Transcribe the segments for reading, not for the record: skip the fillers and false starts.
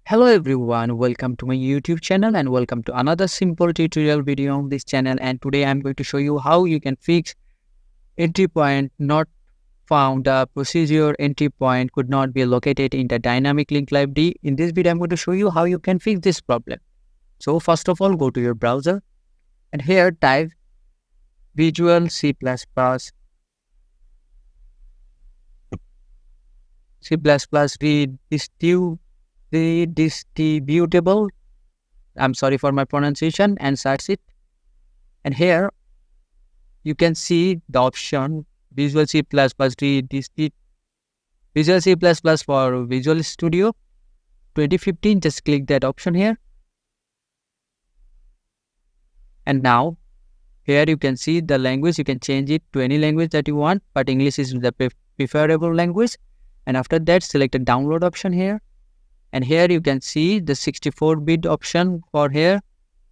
Hello everyone, welcome to my YouTube channel and welcome to another simple tutorial video on this channel. And today I'm going to show you how you can fix entry point not found. The procedure entry point could not be located in the dynamic link library. In this video I'm going to show you how you can fix this problem. So first of all, go to your browser and here type Visual C++ redistributable. I'm sorry for my pronunciation, and search it. And here you can see the option Visual C++ Visual C++ for Visual Studio 2015. Just click that option here. And now here you can see the language. You can change it to any language that you want, but English is the preferable language. And after that, select the download option here. And here you can see the 64-bit option for here.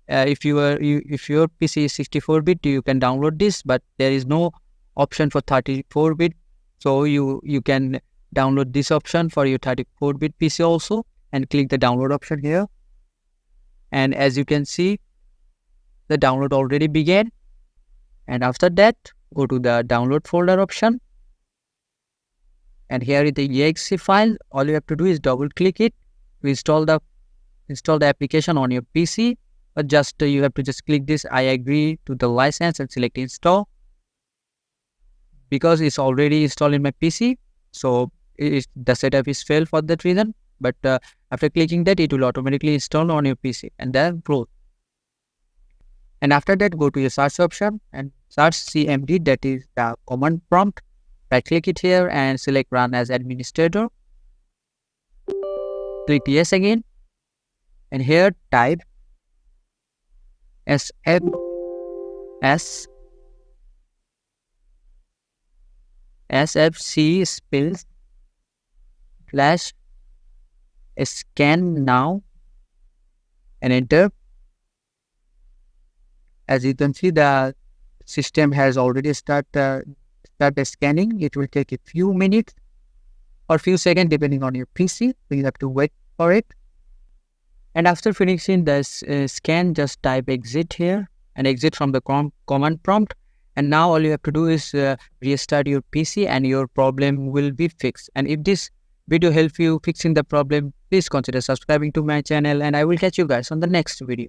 If your PC is 64-bit, you can download this, but there is no option for 34-bit. So you can download this option for your 34-bit PC also, and click the download option here. And as you can see, the download already began. And after that, go to the download folder option. And here is the exe file. All you have to do is double click it to install the application on your PC. But just you have to just click this I agree to the license and select install, because it's already installed in my PC. So the setup is failed for that reason. But after clicking that, it will automatically install on your PC and then close. And after that, go to your search option and search CMD, that is the command prompt. Right click it here and select run as administrator. Click yes again. And here type sfc spills / scan now and enter. As you can see, the system has already started scanning. It will take a few minutes or few seconds depending on your PC. So you have to wait for it. And after finishing the scan, just type exit here and exit from the command prompt. And now all you have to do is restart your PC and your problem will be fixed. And if this video helps you fixing the problem, please consider subscribing to my channel, and I will catch you guys on the next video.